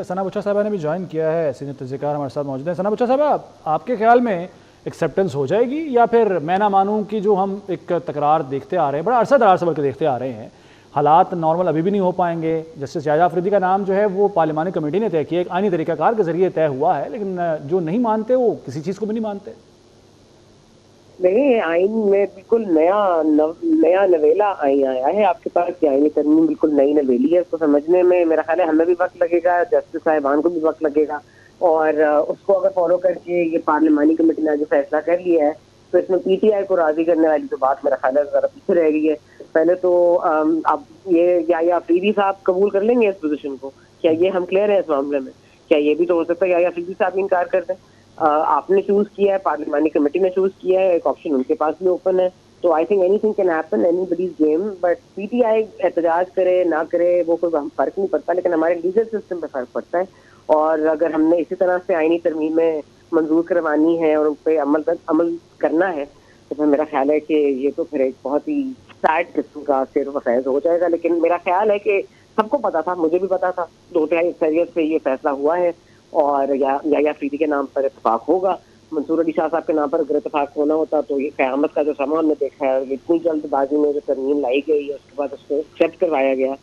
ثنا بچہ صاحبہ نے بھی جوائن کیا ہے, سینئر تجزیہ ہمارے ساتھ موجود ہیں. ثنا بچہ صاحبہ, آپ کے خیال میں ایکسیپٹنس ہو جائے گی یا پھر میں نہ مانوں کی جو ہم ایک تکرار دیکھتے آ رہے ہیں, بڑا عرصہ دراز سے بلکہ دیکھتے آ رہے ہیں, حالات نارمل ابھی بھی نہیں ہو پائیں گے؟ جسٹس یحییٰ آفریدی کا نام جو ہے وہ پارلیمانی کمیٹی نے طے کیا, ایک آئینی طریقہ کار کے ذریعے طے ہوا ہے, لیکن جو نہیں مانتے وہ کسی چیز کو بھی نہیں مانتے. نہیں, آئین میں بالکل نیا نویلا آئین آیا ہے آپ کے پاس. آئینی ترمیم بالکل نئی نویلی ہے, اس کو سمجھنے میں میرا خیال ہے ہمیں بھی وقت لگے گا, جسٹس صاحبان کو بھی وقت لگے گا, اور اس کو اگر فالو کر کے یہ پارلیمانی کمیٹی نے جو فیصلہ کر لیا ہے تو اس میں پی ٹی آئی کو راضی کرنے والی تو بات میرا خیال ہے ذرا پیچھے رہ گئی ہے. پہلے تو اب یہ یحییٰ آفریدی صاحب قبول کر لیں گے اس پوزیشن کو؟ کیا یہ ہم کلیئر ہیں اس معاملے میں؟ کیا یہ بھی تو ہو سکتا ہے یحییٰ آفریدی صاحب انکار کر دیں؟ آپ نے چوز کیا ہے, پارلیمانی کمیٹی نے چوز کیا ہے, ایک آپشن ان کے پاس بھی اوپن ہے. تو I think anything can happen, anybody's game. But PTI ٹی آئی احتجاج کرے نہ کرے وہ کوئی فرق نہیں پڑتا, لیکن ہمارے لیگل سسٹم پہ فرق پڑتا ہے. اور اگر ہم نے اسی طرح سے آئینی ترمیمیں منظور کروانی ہے اور ان پہ عمل کرنا ہے تو پھر میرا خیال ہے کہ یہ تو پھر ایک بہت ہی سیڈ قسم کا سیر و فیض ہو جائے گا. لیکن میرا خیال ہے کہ سب کو پتا تھا, مجھے بھی پتا تھا, 2/3 اکثریت سے یہ فیصلہ ہوا ہے اور یحییٰ آفریدی کے نام پر اتفاق ہوگا. منصور علی شاہ صاحب کے نام پر اگر اتفاق ہونا ہوتا تو یہ قیامت کا جو سما ہم نے دیکھا ہے, اتنی جلد بازی میں جو ترمیم لائی گئی ہے اس کے بعد اس کو ایکسیپٹ کروایا گیا,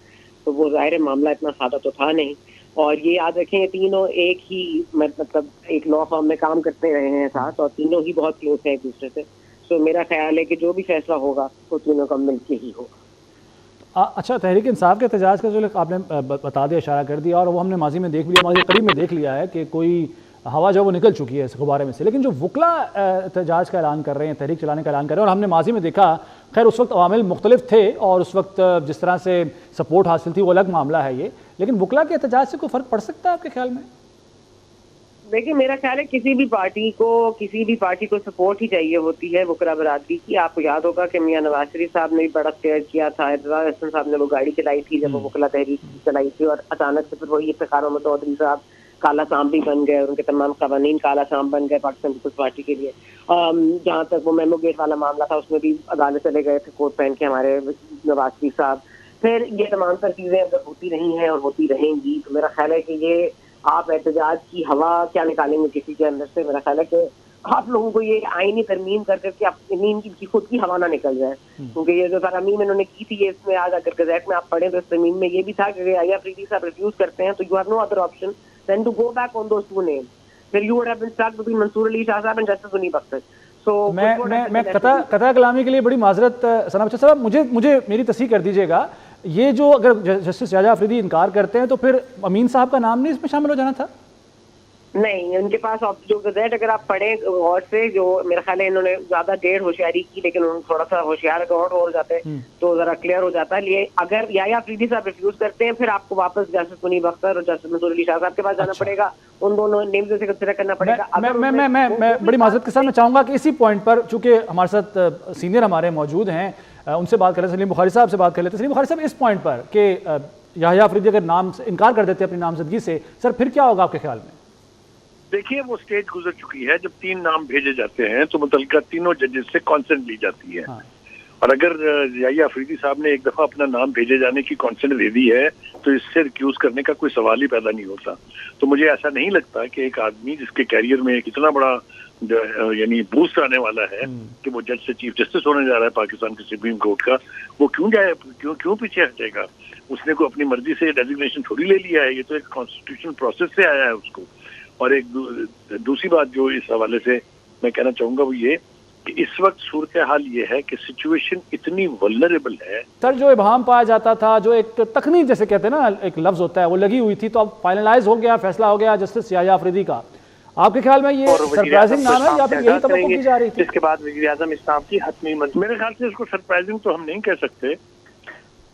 تو وہ ظاہر معاملہ اتنا سادہ تو تھا نہیں. اور یہ یاد رکھیں یہ تینوں ایک ہی مطلب ایک لا فارم میں کام کرتے رہے ہیں ساتھ, اور تینوں ہی بہت کلوز ہیں ایک دوسرے سے. سو میرا خیال ہے کہ جو بھی فیصلہ ہوگا وہ تینوں کا مل کے ہی ہوگا. اچھا, تحریک انصاف کے احتجاج کا جو آپ نے بتا دیا, اشارہ کر دیا, اور وہ ہم نے ماضی میں دیکھ لیا, ماضی قریب میں دیکھ لیا ہے کہ کوئی ہوا جو وہ نکل چکی ہے اس غبارے میں سے. لیکن جو وکلا احتجاج کا اعلان کر رہے ہیں, تحریک چلانے کا اعلان کر رہے ہیں, اور ہم نے ماضی میں دیکھا, خیر اس وقت عوامل مختلف تھے اور اس وقت جس طرح سے سپورٹ حاصل تھی وہ الگ معاملہ ہے یہ, لیکن وکلا کے احتجاج سے کوئی فرق پڑ سکتا ہے آپ کے خیال میں؟ دیکھیے میرا خیال ہے کسی بھی پارٹی کو سپورٹ ہی چاہیے ہوتی ہے وکلا برادری کی. آپ کو یاد ہوگا کہ میاں نواز شریف صاحب نے بھی بڑا اختیار کیا تھا, اعتزاز احسن صاحب نے وہ گاڑی چلائی تھی جب وہ وکلا تحریک چلائی تھی, اور اچانک سے پھر وہی افتخار احمد چودھری صاحب کالا سام بھی بن گئے, اور ان کے تمام قوانین کالا سام بن گئے پاکستان پیپلز پارٹی کے لیے. جہاں تک وہ میمو گیٹ والا معاملہ تھا اس میں بھی عدالت چلے گئے تھے کوٹ پہن کے ہمارے نواز شریف صاحب. پھر یہ تمام تر چیزیں اگر ہوتی رہی ہیں اور ہوتی رہیں گی تو میرا خیال ہے کہ یہ آپ احتجاج کی ہوا کیا نکالیں گے کسی کے اندر سے. میرا خیال ہے کہ آپ لوگوں کو یہ آئینی ترمیم کر کے ان کی خود کی ہوا نہ نکل جائے, کیونکہ یہ جو ترمیم انہوں نے کی تھی یہ اس میں آج اگر گزیٹ میں آپ پڑھیں تو اس ترمیم میں یہ بھی تھا کہ اگر یحییٰ آفریدی صاحب ریفیوز کرتے ہیں تو you have no other option then to go back on those two names. پھر you would have been stuck between Mansoor Ali Shah صاحب and justice Muneeb Akhtar. So میں قطع کلامی کے لیے بڑی معذرت ثنا بچہ صاحب, مجھے میری تصحیح کر دیجیے گا, یہ جو اگر جسٹس یحییٰ آفریدی انکار کرتے ہیں تو پھر امین صاحب کا نام نہیں اس میں شامل ہو جانا تھا؟ نہیں, ان کے پاس جو گزیٹ اگر آپ پڑھیں غور سے, جو میرا خیال ہے انہوں نے زیادہ دیر ہوشیاری کی, لیکن انہوں نے تھوڑا سا ہوشیار اگر اور ہو جاتے تو ذرا کلیئر ہو جاتا ہے. اگر یحییٰ آفریدی صاحب ریفیوز کرتے ہیں پھر آپ کو واپس جسٹس منیب اختر اور جسٹس منصور علی شاہ صاحب کے پاس جانا پڑے گا, ان دونوں نیمز سے کنسیڈر کرنا پڑے گا. میں بڑی معذرت کے ساتھ میں چاہوں گا کہ اسی پوائنٹ پر, چونکہ ہمارے ساتھ سینئر ہمارے موجود ہیں, ان سے بات کر لیتے, سلیم بخاری صاحب سے بات کر لیتے. سلیم بخاری صاحب, اس پوائنٹ پر کہ یحییٰ آفریدی اگر نام سے انکار کر دیتے اپنی نامزدگی سے, سر پھر کیا ہوگا آپ کے خیال میں؟ دیکھیے وہ سٹیج گزر چکی ہے, جب 3 نام بھیجے جاتے ہیں تو متعلقہ تینوں ججز سے کانسنٹ لی جاتی ہے, اور اگر یحییٰ آفریدی صاحب نے ایک دفعہ اپنا نام بھیجے جانے کی کانسنٹ دے دی ہے تو اس سے ریکیوز کرنے کا کوئی سوال ہی پیدا نہیں ہوتا. تو مجھے ایسا نہیں لگتا کہ ایک آدمی جس کے کیریئر میں ایک اتنا بڑا یعنی بوسٹ آنے والا ہے کہ وہ جج سے چیف جسٹس ہونے جا رہا ہے پاکستان کی سپریم کورٹ کا, وہ کیوں پیچھے ہٹے گا؟ اس نے کوئی اپنی مرضی سے ڈیزگنیشن تھوڑی لے لیا ہے, یہ تو ایک کانسٹیٹیوشنل پروسیس سے آیا ہے اس کو. اور ایک دوسری بات جو اس حوالے سے میں کہنا چاہوں گا وہ یہ کہ اس وقت صورتحال یہ ہے کہ سچویشن اتنی ولنریبل ہے. سر جو ابہام پایا جاتا تھا, جو ایک تکنی جیسے کہتے ہیں نا ایک لفظ ہوتا ہے, وہ لگی ہوئی تھی, تو اب فائنلائز ہو گیا, فیصلہ ہو گیا جسٹس یحییٰ آفریدی کا. آپ کے خیال میں یہ سرپرائزنگ نام ہے یا پھر یہی توقع کی جا رہی تھی؟ اس کے بعد وزیر اعظم اسلام کی حتمی میرے خیال سے اس کو سرپرائزنگ تو ہم نہیں کہہ سکتے,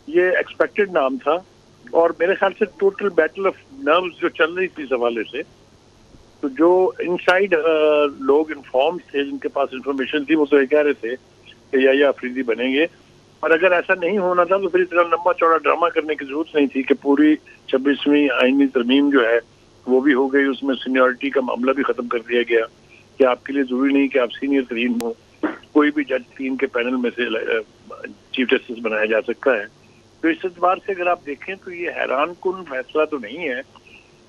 یہ ایکسپیکٹڈ نام تھا. اور میرے خیال سے ٹوٹل بیٹل آف نروز جو چل رہی تھی اس حوالے سے, تو جو انسائیڈ لوگ انفارم تھے جن کے پاس انفارمیشن تھی وہ تو یہ کہہ رہے تھے کہ یحییٰ آفریدی بنیں گے, اور اگر ایسا نہیں ہونا تھا تو پھر اتنا لمبا چوڑا ڈرامہ کرنے کی ضرورت نہیں تھی کہ پوری 26ویں آئینی ترمیم جو ہے وہ بھی ہو گئی, اس میں سینیورٹی کا معاملہ بھی ختم کر دیا گیا کہ آپ کے لیے ضروری نہیں کہ آپ سینئر ترین ہوں, کوئی بھی جج 3 کے پینل میں سے چیف جسٹس بنایا جا سکتا ہے. تو اس اعتبار سے اگر آپ دیکھیں تو یہ حیران کن فیصلہ تو نہیں ہے,